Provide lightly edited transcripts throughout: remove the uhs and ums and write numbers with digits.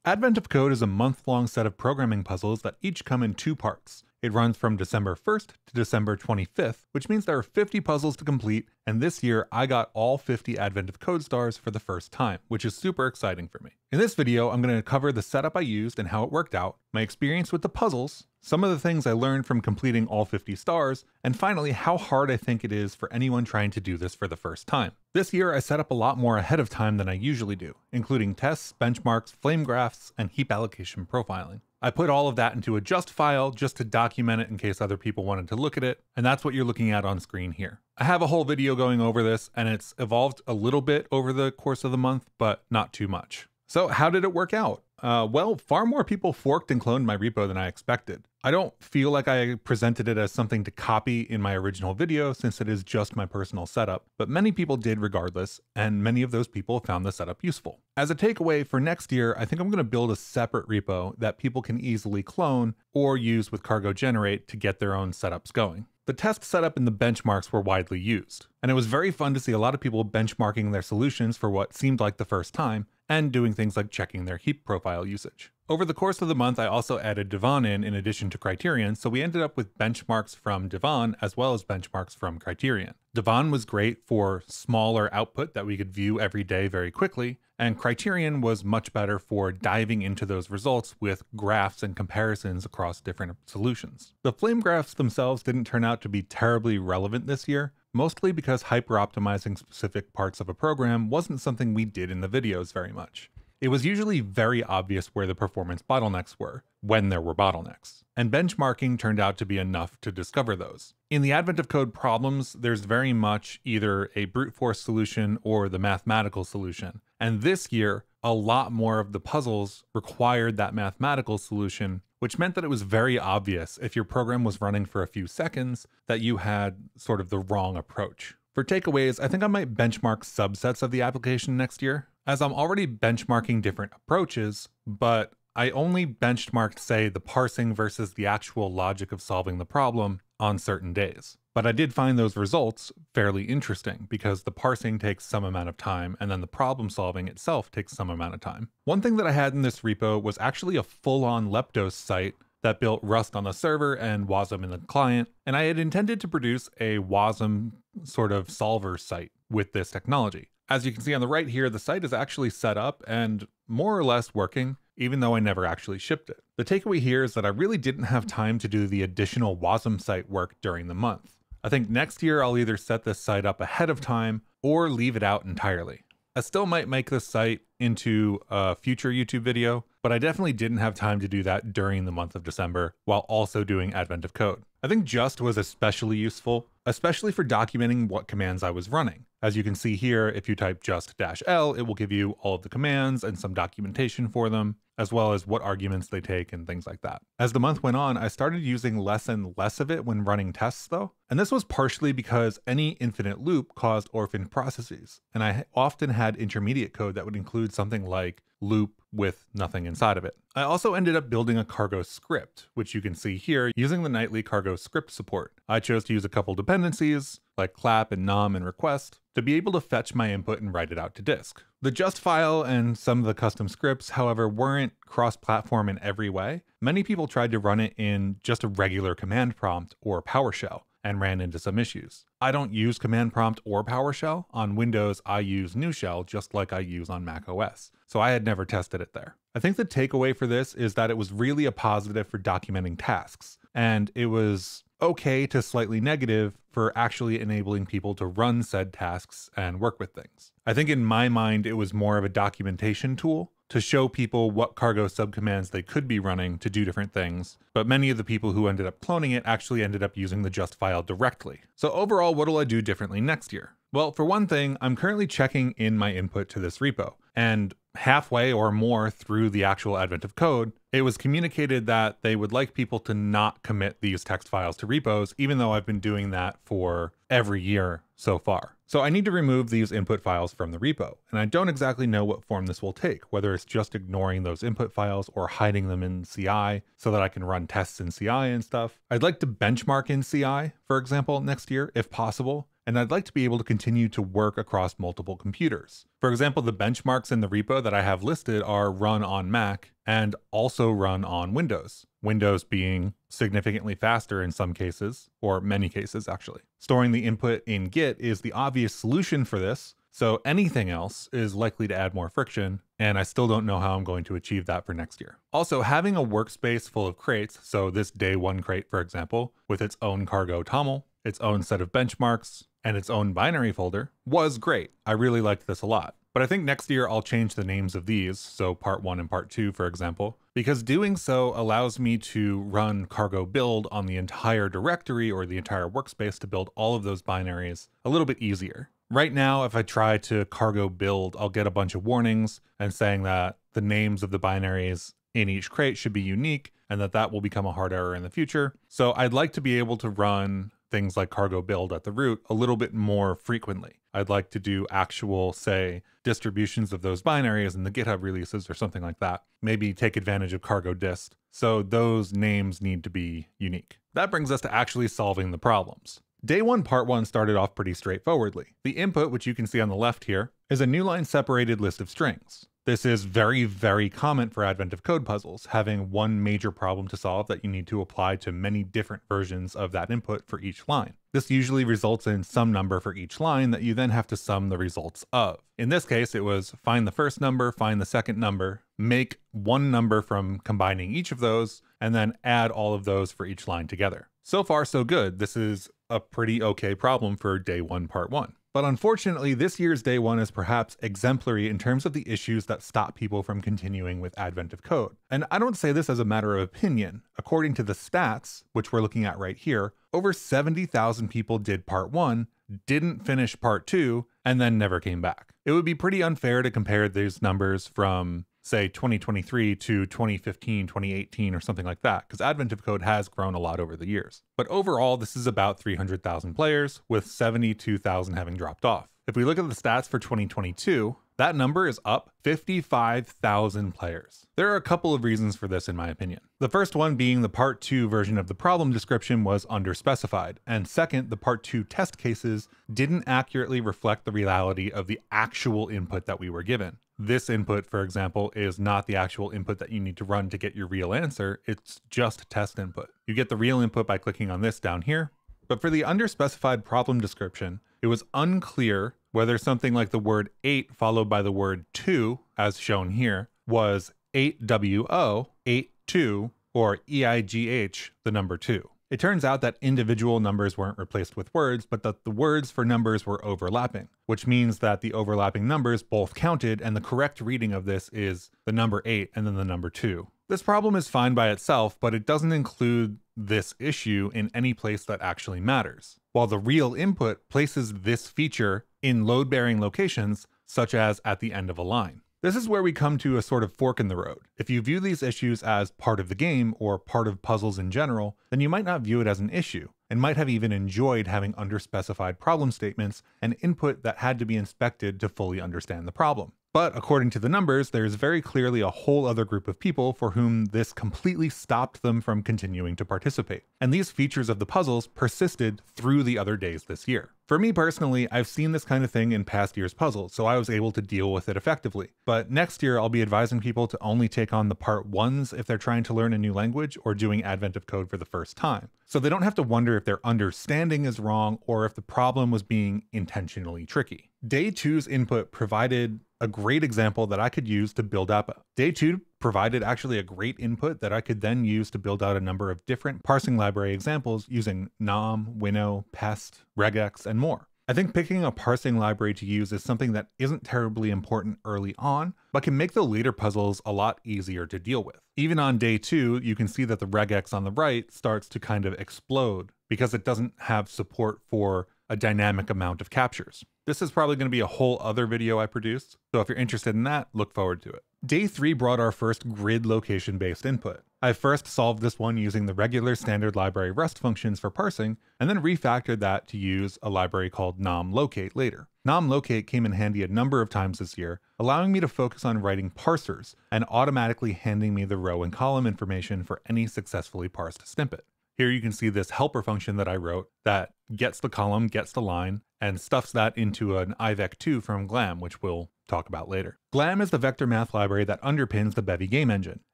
Advent of Code is a month-long set of programming puzzles that each come in 2 parts. It runs from December 1st to December 25th, which means there are 50 puzzles to complete, and this year I got all 50 Advent of Code stars for the first time, which is super exciting for me. In this video, I'm going to cover the setup I used and how it worked out, my experience with the puzzles, some of the things I learned from completing all 50 stars, and finally how hard I think it is for anyone trying to do this for the first time. This year I set up a lot more ahead of time than I usually do, including tests, benchmarks, flame graphs, and heap allocation profiling. I put all of that into a Justfile just to document it in case other people wanted to look at it, and that's what you're looking at on screen here. I have a whole video going over this, and it's evolved a little bit over the course of the month, but not too much. So how did it work out? Well, far more people forked and cloned my repo than I expected. I don't feel like I presented it as something to copy in my original video since it is just my personal setup, but many people did regardless, and many of those people found the setup useful. As a takeaway for next year, I think I'm going to build a separate repo that people can easily clone or use with Cargo Generate to get their own setups going. The test setup and the benchmarks were widely used, and it was very fun to see a lot of people benchmarking their solutions for what seemed like the first time, and doing things like checking their heap profile usage. Over the course of the month, I also added Devon in addition to Criterion, so we ended up with benchmarks from Devon as well as benchmarks from Criterion. Devon was great for smaller output that we could view every day very quickly, and Criterion was much better for diving into those results with graphs and comparisons across different solutions. The flame graphs themselves didn't turn out to be terribly relevant this year, mostly because hyper-optimizing specific parts of a program wasn't something we did in the videos very much. It was usually very obvious where the performance bottlenecks were, when there were bottlenecks, and benchmarking turned out to be enough to discover those. In the Advent of Code problems, there's very much either a brute force solution or the mathematical solution, and this year, a lot more of the puzzles required that mathematical solution, which meant that it was very obvious if your program was running for a few seconds that you had sort of the wrong approach. For takeaways, I think I might benchmark subsets of the application next year, as I'm already benchmarking different approaches, but I only benchmarked, say, the parsing versus the actual logic of solving the problem on certain days. But I did find those results fairly interesting because the parsing takes some amount of time and then the problem solving itself takes some amount of time. One thing that I had in this repo was actually a full-on Leptos site that built Rust on the server and Wasm in the client, and I had intended to produce a Wasm sort of solver site with this technology. As you can see on the right here, the site is actually set up and more or less working, even though I never actually shipped it. The takeaway here is that I really didn't have time to do the additional Wasm site work during the month. I think next year I'll either set this site up ahead of time or leave it out entirely. I still might make this site into a future YouTube video, but I definitely didn't have time to do that during the month of December while also doing Advent of Code. I think Just was especially useful, especially for documenting what commands I was running. As you can see here, if you type just-l, it will give you all of the commands and some documentation for them, as well as what arguments they take and things like that. As the month went on, I started using less and less of it when running tests though, and this was partially because any infinite loop caused orphaned processes, and I often had intermediate code that would include something like loop with nothing inside of it. I also ended up building a cargo script, which you can see here using the nightly cargo script support. I chose to use a couple dependencies like clap and num and request to be able to fetch my input and write it out to disk. The Justfile and some of the custom scripts, however, weren't cross-platform in every way. Many people tried to run it in just a regular command prompt or PowerShell and ran into some issues. I don't use command prompt or PowerShell. On Windows, I use NewShell just like I use on Mac OS, so I had never tested it there. I think the takeaway for this is that it was really a positive for documenting tasks, and it was okay to slightly negative for actually enabling people to run said tasks and work with things. I think in my mind, it was more of a documentation tool to show people what cargo subcommands they could be running to do different things, but many of the people who ended up cloning it actually ended up using the Justfile directly. So overall, what will I do differently next year? Well, for one thing, I'm currently checking in my input to this repo, and halfway or more through the actual Advent of Code, it was communicated that they would like people to not commit these text files to repos, even though I've been doing that for every year so far. So I need to remove these input files from the repo, and I don't exactly know what form this will take, whether it's just ignoring those input files or hiding them in CI so that I can run tests in CI and stuff. I'd like to benchmark in CI, for example, next year, if possible, and I'd like to be able to continue to work across multiple computers. For example, the benchmarks in the repo that I have listed are run on Mac and also run on Windows. Windows being significantly faster in some cases, or many cases actually. Storing the input in Git is the obvious solution for this, so anything else is likely to add more friction, and I still don't know how I'm going to achieve that for next year. Also, having a workspace full of crates, so this day one crate for example, with its own cargo toml, its own set of benchmarks, and its own binary folder, was great. I really liked this a lot. But I think next year I'll change the names of these, so part 1 and part 2 for example, because doing so allows me to run cargo build on the entire directory or the entire workspace to build all of those binaries a little bit easier. Right now, if I try to cargo build, I'll get a bunch of warnings and saying that the names of the binaries in each crate should be unique and that will become a hard error in the future. So I'd like to be able to run things like cargo build at the root a little bit more frequently. I'd like to do actual, say, distributions of those binaries in the GitHub releases or something like that. Maybe take advantage of cargo dist. So those names need to be unique. That brings us to actually solving the problems. Day 1, part 1 started off pretty straightforwardly. The input, which you can see on the left here, is a new line separated list of strings. This is very, very common for Advent of Code puzzles, having one major problem to solve that you need to apply to many different versions of that input for each line. This usually results in some number for each line that you then have to sum the results of. In this case, it was find the first number, find the second number, make one number from combining each of those, and then add all of those for each line together. So far, so good. This is a pretty okay problem for day 1, part 1. But unfortunately, this year's day 1 is perhaps exemplary in terms of the issues that stop people from continuing with Advent of Code. And I don't say this as a matter of opinion. According to the stats, which we're looking at right here, over 70,000 people did part 1, didn't finish part 2, and then never came back. It would be pretty unfair to compare these numbers from, say, 2023 to 2015, 2018, or something like that, because Advent of Code has grown a lot over the years. But overall, this is about 300,000 players, with 72,000 having dropped off. If we look at the stats for 2022, that number is up 55,000 players. There are a couple of reasons for this in my opinion. The first one being the part 2 version of the problem description was underspecified, and second, the part 2 test cases didn't accurately reflect the reality of the actual input that we were given. This input, for example, is not the actual input that you need to run to get your real answer, it's just test input. You get the real input by clicking on this down here, but for the underspecified problem description, it was unclear whether something like the word 8 followed by the word 2, as shown here, was 8WO, 82, or EIGH, the number 2. It turns out that individual numbers weren't replaced with words, but that the words for numbers were overlapping, which means that the overlapping numbers both counted, and the correct reading of this is the number 8 and then the number 2. This problem is fine by itself, but it doesn't include this issue in any place that actually matters, while the real input places this feature in load-bearing locations, such as at the end of a line. This is where we come to a sort of fork in the road. If you view these issues as part of the game or part of puzzles in general, then you might not view it as an issue, and might have even enjoyed having underspecified problem statements and input that had to be inspected to fully understand the problem. But according to the numbers, there's very clearly a whole other group of people for whom this completely stopped them from continuing to participate. And these features of the puzzles persisted through the other days this year. For me personally, I've seen this kind of thing in past year's puzzles, so I was able to deal with it effectively. But next year, I'll be advising people to only take on the part 1s if they're trying to learn a new language or doing Advent of Code for the first time. So they don't have to wonder if their understanding is wrong or if the problem was being intentionally tricky. Day 2's input provided a great example that I could use to build up. Day 2 provided actually a great input that I could then use to build out a number of different parsing library examples using nom, winnow, pest, regex, and more. I think picking a parsing library to use is something that isn't terribly important early on, but can make the later puzzles a lot easier to deal with. Even on day 2, you can see that the regex on the right starts to kind of explode because it doesn't have support for a dynamic amount of captures. This is probably going to be a whole other video I produced, so if you're interested in that, look forward to it. Day 3 brought our first grid location-based input. I first solved this one using the regular standard library rest functions for parsing, and then refactored that to use a library called nom-locate later. Nom-locate came in handy a number of times this year, allowing me to focus on writing parsers and automatically handing me the row and column information for any successfully parsed snippet. Here you can see this helper function that I wrote that gets the column, gets the line, and stuffs that into an ivec2 from glam, which we'll talk about later. Glam is the vector math library that underpins the Bevy game engine,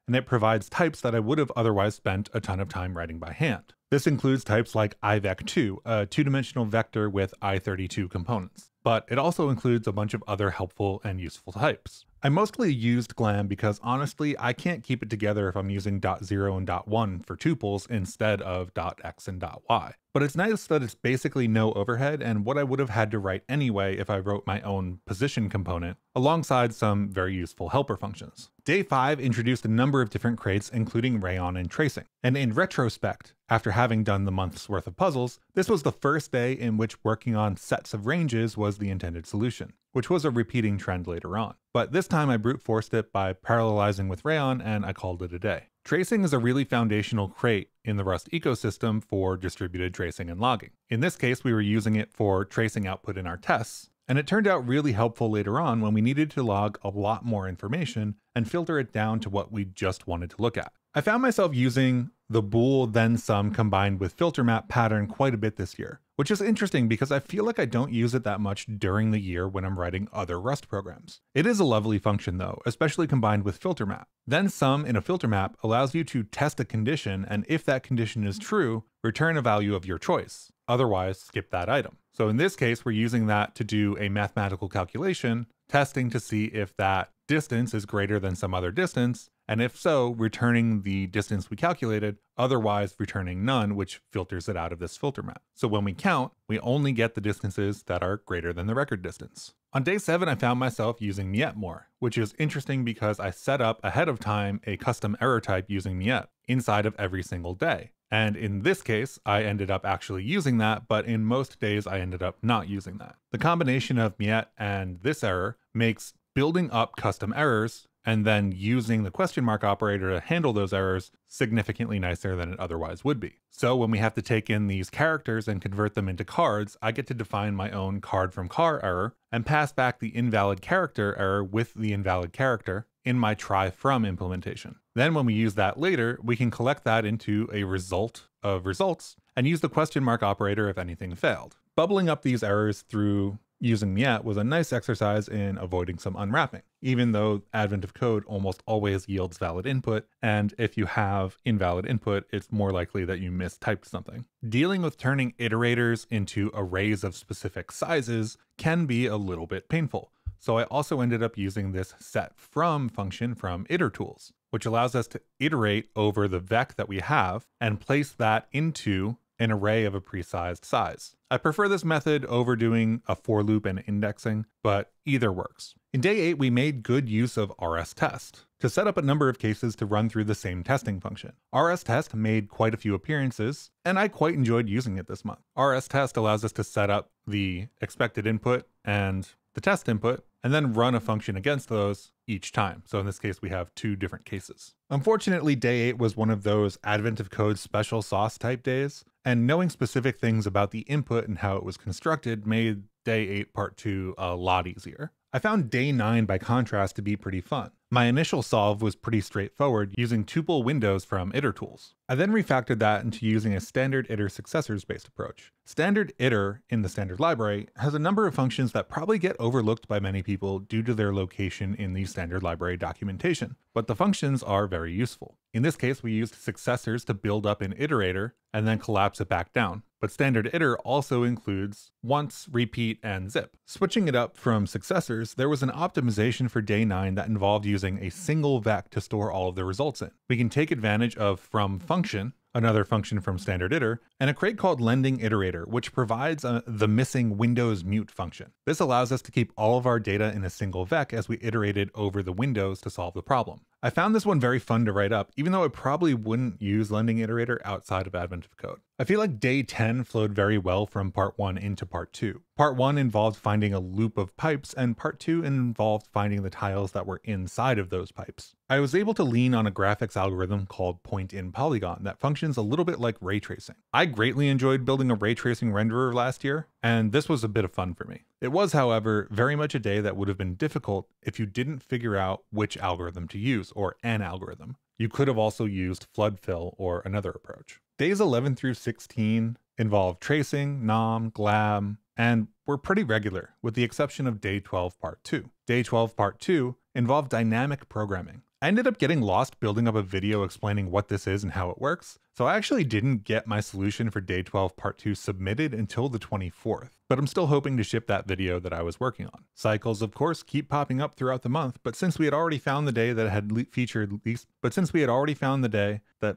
and it provides types that I would have otherwise spent a ton of time writing by hand. This includes types like ivec2, a two-dimensional vector with i32 components, but it also includes a bunch of other helpful and useful types. I mostly used glam because honestly, I can't keep it together if I'm using .0 and .1 for tuples instead of .x and .y. But it's nice that it's basically no overhead and what I would have had to write anyway if I wrote my own position component, alongside some very useful helper functions. Day 5 introduced a number of different crates, including rayon and tracing. And in retrospect, after having done the month's worth of puzzles, this was the first day in which working on sets of ranges was the intended solution, which was a repeating trend later on. But this time I brute forced it by parallelizing with rayon and I called it a day. Tracing is a really foundational crate in the Rust ecosystem for distributed tracing and logging. In this case, we were using it for tracing output in our tests, and it turned out really helpful later on when we needed to log a lot more information and filter it down to what we just wanted to look at. I found myself using the bool then sum combined with filter map pattern quite a bit this year, which is interesting because I feel like I don't use it that much during the year when I'm writing other Rust programs. It is a lovely function though, especially combined with filter map. Then sum in a filter map allows you to test a condition, and if that condition is true, return a value of your choice. Otherwise, skip that item. So in this case, we're using that to do a mathematical calculation, testing to see if that distance is greater than some other distance, and if so, returning the distance we calculated, otherwise returning none, which filters it out of this filter map. So when we count, we only get the distances that are greater than the record distance. On day 7, I found myself using miette more, which is interesting because I set up ahead of time a custom error type using miette inside of every single day. And in this case, I ended up actually using that, but in most days I ended up not using that. The combination of miette and this error makes building up custom errors and then using the question mark operator to handle those errors significantly nicer than it otherwise would be. So when we have to take in these characters and convert them into cards, I get to define my own card from car error and pass back the invalid character error with the invalid character in my try from implementation. Then when we use that later, we can collect that into a result of results and use the question mark operator if anything failed. Bubbling up these errors through using miette was a nice exercise in avoiding some unwrapping, even though Advent of Code almost always yields valid input, and if you have invalid input, it's more likely that you mistyped something. Dealing with turning iterators into arrays of specific sizes can be a little bit painful, so I also ended up using this setFrom function from Itertools, which allows us to iterate over the vec that we have and place that into an array of a pre-sized size. I prefer this method over doing a for loop and indexing, but either works. In day 8, we made good use of rstest to set up a number of cases to run through the same testing function. rstest made quite a few appearances, and I quite enjoyed using it this month. rstest allows us to set up the expected input and the test input, and then run a function against those each time. So in this case, we have 2 different cases. Unfortunately, day 8 was one of those Advent of Code special sauce type days, and knowing specific things about the input and how it was constructed made day 8 part 2 a lot easier. I found day 9 by contrast to be pretty fun. My initial solve was pretty straightforward using tuple windows from Itertools. I then refactored that into using a standard iter successors based approach. Standard iter in the standard library has a number of functions that probably get overlooked by many people due to their location in the standard library documentation, but the functions are very useful. In this case, we used successors to build up an iterator and then collapse it back down. But standard iter also includes once, repeat, and zip. Switching it up from successors, there was an optimization for day 9 that involved using a single vec to store all of the results in. We can take advantage of from function, another function from standard iter, and a crate called lending iterator, which provides the missing Windows mute function. This allows us to keep all of our data in a single vec as we iterated over the windows to solve the problem. I found this one very fun to write up, even though I probably wouldn't use lending iterator outside of Advent of Code. I feel like day 10 flowed very well from part 1 into part 2. Part 1 involved finding a loop of pipes, and part 2 involved finding the tiles that were inside of those pipes. I was able to lean on a graphics algorithm called point-in polygon that functions a little bit like ray tracing. I greatly enjoyed building a ray tracing renderer last year, and this was a bit of fun for me. It was, however, very much a day that would have been difficult if you didn't figure out which algorithm to use, or an algorithm. You could have also used flood fill or another approach. Days 11 through 16 involve tracing, nom, glam, and were pretty regular, with the exception of day 12 part 2. Day 12 part 2 involved dynamic programming. I ended up getting lost building up a video explaining what this is and how it works, so I actually didn't get my solution for day 12 part 2 submitted until the 24th, but I'm still hoping to ship that video that I was working on. Cycles, of course, keep popping up throughout the month, but since we had already found the day that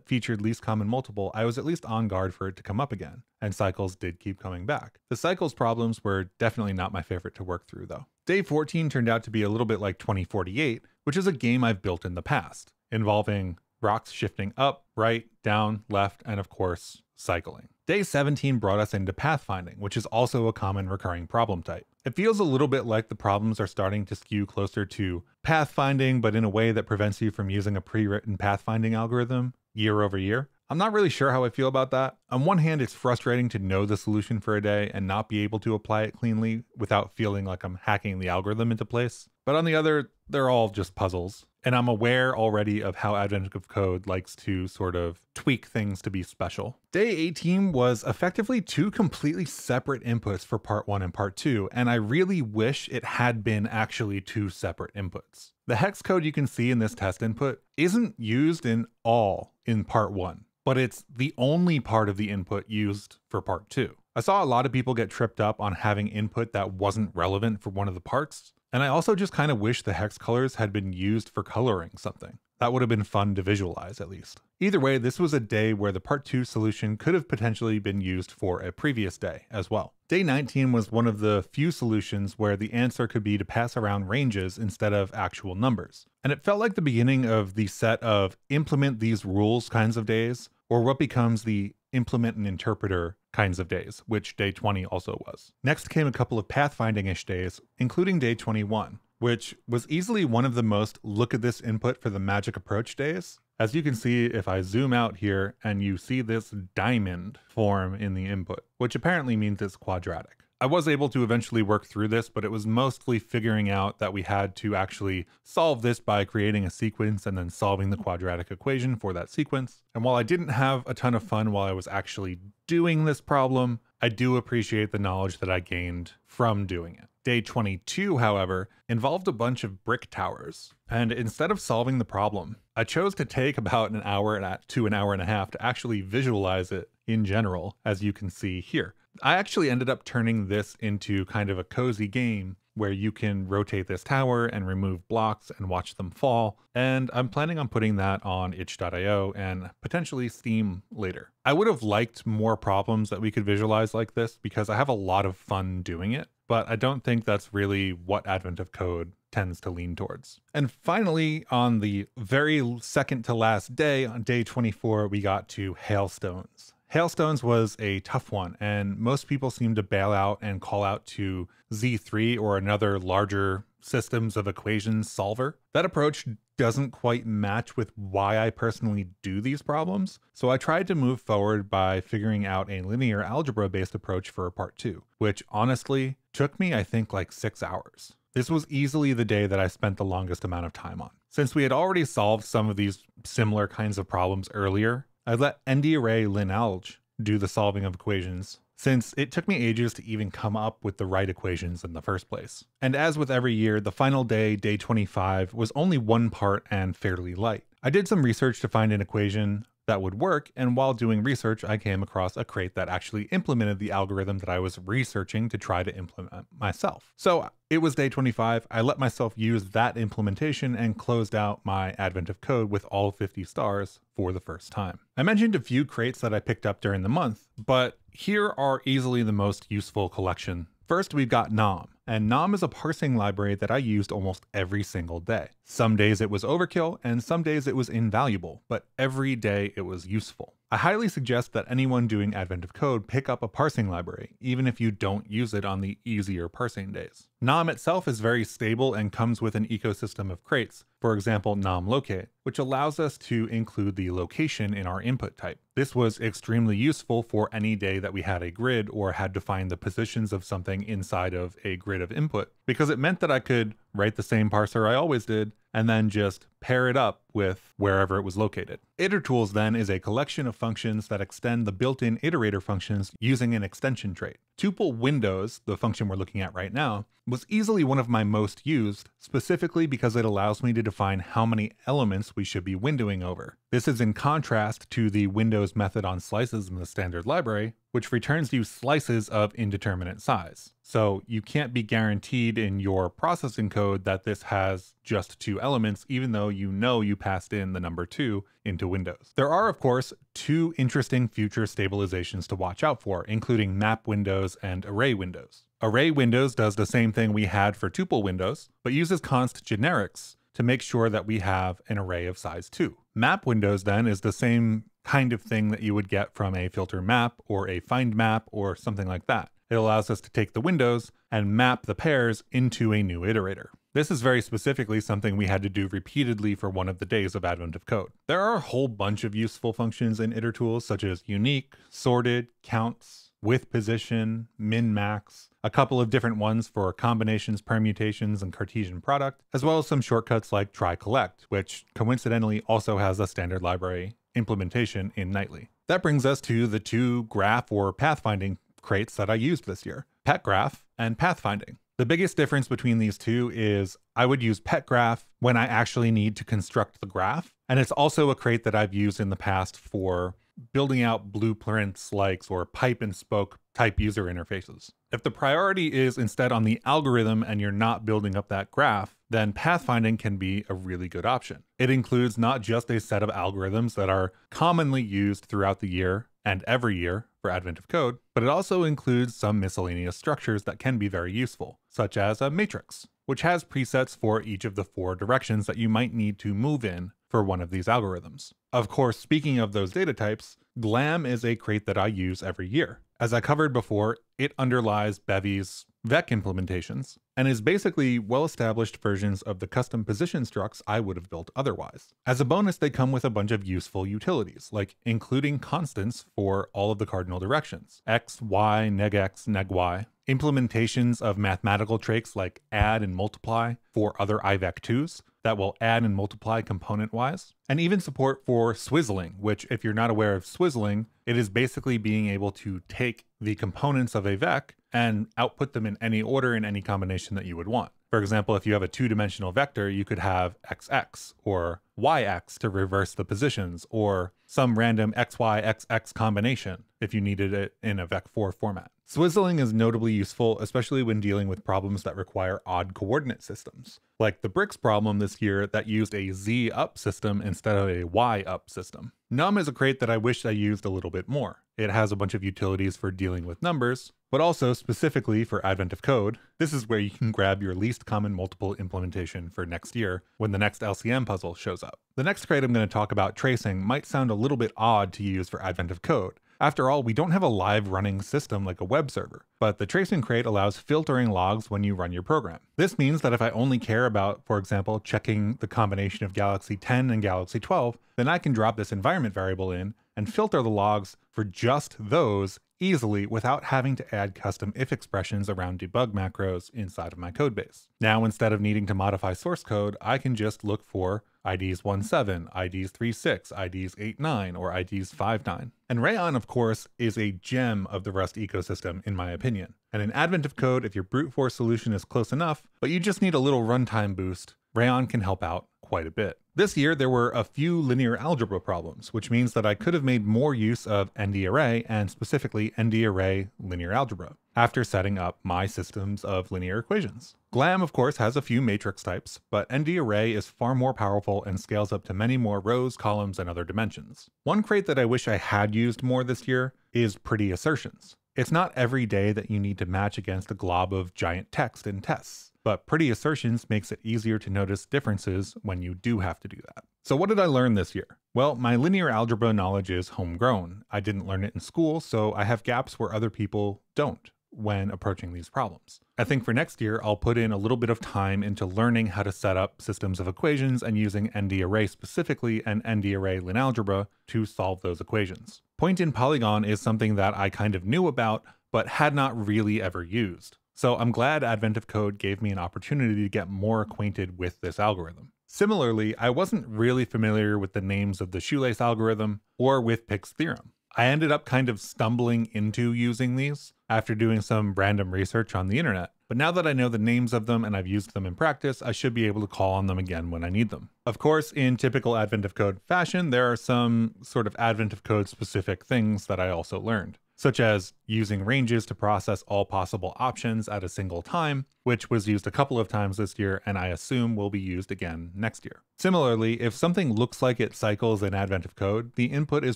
featured least common multiple, I was at least on guard for it to come up again, and cycles did keep coming back. The cycles problems were definitely not my favorite to work through though. Day 14 turned out to be a little bit like 2048, which is a game I've built in the past, involving rocks shifting up, right, down, left, and of course, cycling. Day 17 brought us into pathfinding, which is also a common recurring problem type. It feels a little bit like the problems are starting to skew closer to pathfinding, but in a way that prevents you from using a pre-written pathfinding algorithm year over year. I'm not really sure how I feel about that. On one hand, it's frustrating to know the solution for a day and not be able to apply it cleanly without feeling like I'm hacking the algorithm into place. But on the other, they're all just puzzles. And I'm aware already of how Advent of Code likes to sort of tweak things to be special. Day 18 was effectively two completely separate inputs for part 1 and part 2, and I really wish it had been actually two separate inputs. The hex code you can see in this test input isn't used in all in part 1, but it's the only part of the input used for part 2. I saw a lot of people get tripped up on having input that wasn't relevant for one of the parts, and I also just kind of wish the hex colors had been used for coloring something. That would have been fun to visualize at least. Either way, this was a day where the part 2 solution could have potentially been used for a previous day as well. Day 19 was one of the few solutions where the answer could be to pass around ranges instead of actual numbers. And it felt like the beginning of the set of implement these rules kinds of days, or what becomes the implement an interpreter kinds of days, which day 20 also was. Next came a couple of pathfinding-ish days, including day 21, which was easily one of the most look at this input for the magic approach days. As you can see, if I zoom out here and you see this diamond form in the input, which apparently means it's quadratic. I was able to eventually work through this, but it was mostly figuring out that we had to actually solve this by creating a sequence and then solving the quadratic equation for that sequence. And while I didn't have a ton of fun while I was actually doing this problem, I do appreciate the knowledge that I gained from doing it. Day 22, however, involved a bunch of brick towers. And instead of solving the problem, I chose to take about an hour to an hour and a half to actually visualize it in general, as you can see here. I actually ended up turning this into kind of a cozy game where you can rotate this tower and remove blocks and watch them fall. And I'm planning on putting that on itch.io and potentially Steam later. I would have liked more problems that we could visualize like this because I have a lot of fun doing it, but I don't think that's really what Advent of Code tends to lean towards. And finally, on the very second to last day, on day 24, we got to hailstones. Hailstones was a tough one, and most people seem to bail out and call out to Z3 or another larger systems of equations solver. That approach doesn't quite match with why I personally do these problems, so I tried to move forward by figuring out a linear algebra-based approach for part 2, which honestly took me, I think, like 6 hours. This was easily the day that I spent the longest amount of time on. Since we had already solved some of these similar kinds of problems earlier, I let ND-array linalg do the solving of equations, since it took me ages to even come up with the right equations in the first place. And as with every year, the final day, day 25, was only one part and fairly light. I did some research to find an equation that would work, and while doing research, I came across a crate that actually implemented the algorithm that I was researching to try to implement myself. So it was day 25, I let myself use that implementation and closed out my Advent of Code with all 50 stars for the first time. I mentioned a few crates that I picked up during the month, but here are easily the most useful collection. First, we've got nom, and nom is a parsing library that I used almost every single day. Some days it was overkill, and some days it was invaluable, but every day it was useful. I highly suggest that anyone doing Advent of Code pick up a parsing library, even if you don't use it on the easier parsing days. Nom itself is very stable and comes with an ecosystem of crates, for example nom_locate, which allows us to include the location in our input type. This was extremely useful for any day that we had a grid or had to find the positions of something inside of a grid of input, because it meant that I could write the same parser I always did and then just pair it up with wherever it was located. Itertools then is a collection of functions that extend the built-in iterator functions using an extension trait. Tuple windows, the function we're looking at right now, was easily one of my most used, specifically because it allows me to define how many elements we should be windowing over. This is in contrast to the windows method on slices in the standard library, which returns you slices of indeterminate size. So you can't be guaranteed in your processing code that this has just 2 elements, even though you know you passed in the number 2 into windows. There are, of course, 2 interesting future stabilizations to watch out for, including map windows and array windows. Array windows does the same thing we had for tuple windows, but uses const generics to make sure that we have an array of size 2. Map windows then is the same kind of thing that you would get from a filter map or a find map or something like that. It allows us to take the windows and map the pairs into a new iterator. This is very specifically something we had to do repeatedly for one of the days of Advent of Code. There are a whole bunch of useful functions in Itertools, such as unique, sorted, counts, with position, min max, a couple of different ones for combinations, permutations, and Cartesian product, as well as some shortcuts like try collect, which coincidentally also has a standard library implementation in Nightly. That brings us to the 2 graph or pathfinding crates that I used this year, petgraph and pathfinding. The biggest difference between these two is I would use petgraph when I actually need to construct the graph, and it's also a crate that I've used in the past for building out blueprints likes or pipe and spoke type user interfaces. If the priority is instead on the algorithm and you're not building up that graph, then pathfinding can be a really good option. It includes not just a set of algorithms that are commonly used throughout the year and every year for Advent of Code, but it also includes some miscellaneous structures that can be very useful, such as a matrix, which has presets for each of the 4 directions that you might need to move in for one of these algorithms. Of course, speaking of those data types, glam is a crate that I use every year. As I covered before, it underlies Bevy's vec implementations and is basically well-established versions of the custom position structs I would have built otherwise. As a bonus, they come with a bunch of useful utilities, like including constants for all of the cardinal directions, x, y, neg-x, neg-y, implementations of mathematical traits like add and multiply for other ivec2s that will add and multiply component-wise, and even support for swizzling, which, if you're not aware of swizzling, it is basically being able to take the components of a vec and output them in any order in any combination that you would want. For example, if you have a 2-dimensional vector, you could have xx or yx to reverse the positions, or some random xy xx combination if you needed it in a vec4 format. Swizzling is notably useful, especially when dealing with problems that require odd coordinate systems, like the bricks problem this year that used a z up system instead of a y up system. Num is a crate that I wish I used a little bit more. It has a bunch of utilities for dealing with numbers, but also specifically for Advent of Code. This is where you can grab your least common multiple implementation for next year when the next LCM puzzle shows up. The next crate I'm going to talk about, tracing, might sound a little bit odd to use for Advent of Code. After all, we don't have a live running system like a web server, but the tracing crate allows filtering logs when you run your program. This means that if I only care about, for example, checking the combination of Galaxy 10 and Galaxy 12, then I can drop this environment variable in and filter the logs for just those easily without having to add custom if expressions around debug macros inside of my codebase. Now, instead of needing to modify source code, I can just look for IDs 1.7, IDs 3.6, IDs 8.9, or IDs 5.9. And rayon, of course, is a gem of the Rust ecosystem, in my opinion. And in Advent of Code, if your brute force solution is close enough, but you just need a little runtime boost, rayon can help out quite a bit. This year, there were a few linear algebra problems, which means that I could have made more use of ND-array, and specifically ND-array linear algebra, after setting up my systems of linear equations. Glam, of course, has a few matrix types, but ND-array is far more powerful and scales up to many more rows, columns, and other dimensions. One crate that I wish I had used more this year is pretty assertions. It's not every day that you need to match against a glob of giant text in tests, but pretty assertions makes it easier to notice differences when you do have to do that. So what did I learn this year? Well, my linear algebra knowledge is homegrown. I didn't learn it in school, so I have gaps where other people don't. when approaching these problems. I think for next year, I'll put in a little bit of time into learning how to set up systems of equations and using ND-array specifically and ND-array linalgebra to solve those equations. Point in polygon is something that I kind of knew about, but had not really ever used. So I'm glad Advent of Code gave me an opportunity to get more acquainted with this algorithm. Similarly, I wasn't really familiar with the names of the shoelace algorithm or with Pick's theorem. I ended up kind of stumbling into using these after doing some random research on the internet. But now that I know the names of them and I've used them in practice, I should be able to call on them again when I need them. Of course, in typical Advent of Code fashion, there are some sort of Advent of Code specific things that I also learned, such as using ranges to process all possible options at a single time, which was used a couple of times this year and I assume will be used again next year. Similarly, if something looks like it cycles in Advent of Code, the input is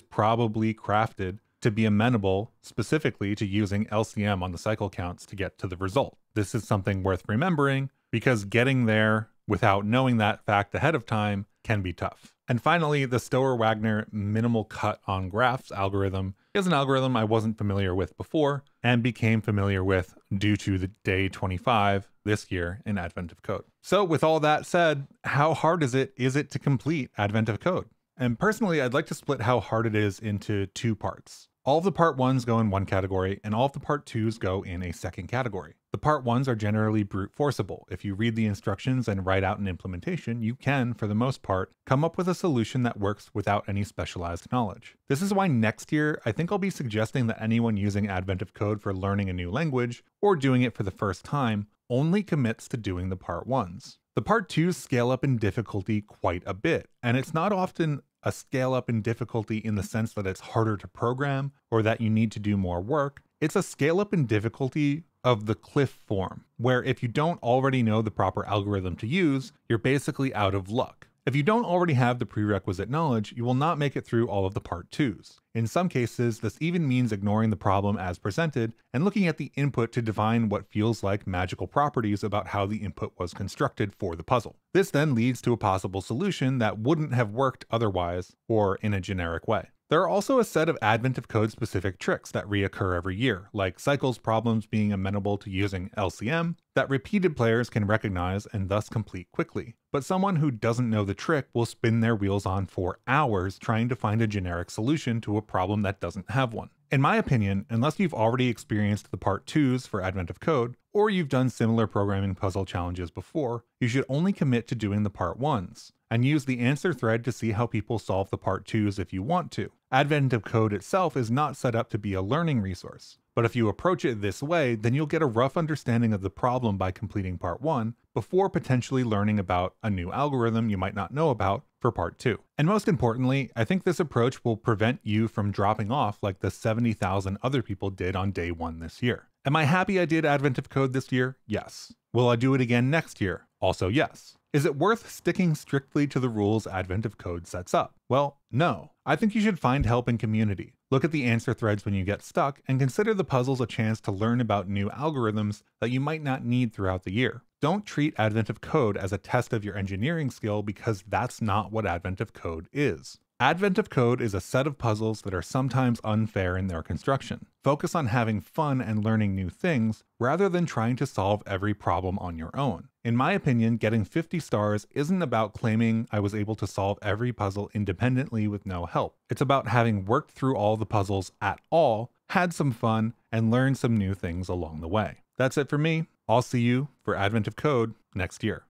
probably crafted to be amenable specifically to using LCM on the cycle counts to get to the result. This is something worth remembering because getting there without knowing that fact ahead of time can be tough. And finally, the stoer-wagner minimal cut on graphs algorithm is an algorithm I wasn't familiar with before and became familiar with due to the day 25 this year in Advent of Code. So with all that said, how hard is it to complete Advent of Code? And personally, I'd like to split how hard it is into two parts. All of the part 1s go in one category, and all of the part 2s go in a second category. The part 1s are generally brute forceable. If you read the instructions and write out an implementation, you can, for the most part, come up with a solution that works without any specialized knowledge. This is why next year, I think I'll be suggesting that anyone using Advent of Code for learning a new language, or doing it for the first time, only commits to doing the part 1s. The part 2s scale up in difficulty quite a bit, and it's not often a scale up in difficulty in the sense that it's harder to program or that you need to do more work. It's a scale up in difficulty of the cliff form, where if you don't already know the proper algorithm to use, you're basically out of luck. If you don't already have the prerequisite knowledge, you will not make it through all of the part 2s. In some cases, this even means ignoring the problem as presented and looking at the input to define what feels like magical properties about how the input was constructed for the puzzle. This then leads to a possible solution that wouldn't have worked otherwise or in a generic way. There are also a set of Advent of Code specific tricks that reoccur every year, like cycles problems being amenable to using LCM, that repeated players can recognize and thus complete quickly. But someone who doesn't know the trick will spin their wheels on for hours trying to find a generic solution to a problem that doesn't have one. In my opinion, unless you've already experienced the part 2s for Advent of Code, or you've done similar programming puzzle challenges before, you should only commit to doing the part 1s, and use the answer thread to see how people solve the part 2s if you want to. Advent of Code itself is not set up to be a learning resource, but if you approach it this way, then you'll get a rough understanding of the problem by completing part 1 before potentially learning about a new algorithm you might not know about for part 2. And most importantly, I think this approach will prevent you from dropping off like the 70,000 other people did on day 1 this year. Am I happy I did Advent of Code this year? Yes. Will I do it again next year? Also yes. Is it worth sticking strictly to the rules Advent of Code sets up? Well, no. I think you should find help in community. Look at the answer threads when you get stuck, and consider the puzzles a chance to learn about new algorithms that you might not need throughout the year. Don't treat Advent of Code as a test of your engineering skill, because that's not what Advent of Code is. Advent of Code is a set of puzzles that are sometimes unfair in their construction. Focus on having fun and learning new things, rather than trying to solve every problem on your own. In my opinion, getting 50 stars isn't about claiming I was able to solve every puzzle independently with no help. It's about having worked through all the puzzles at all, had some fun, and learned some new things along the way. That's it for me. I'll see you for Advent of Code next year.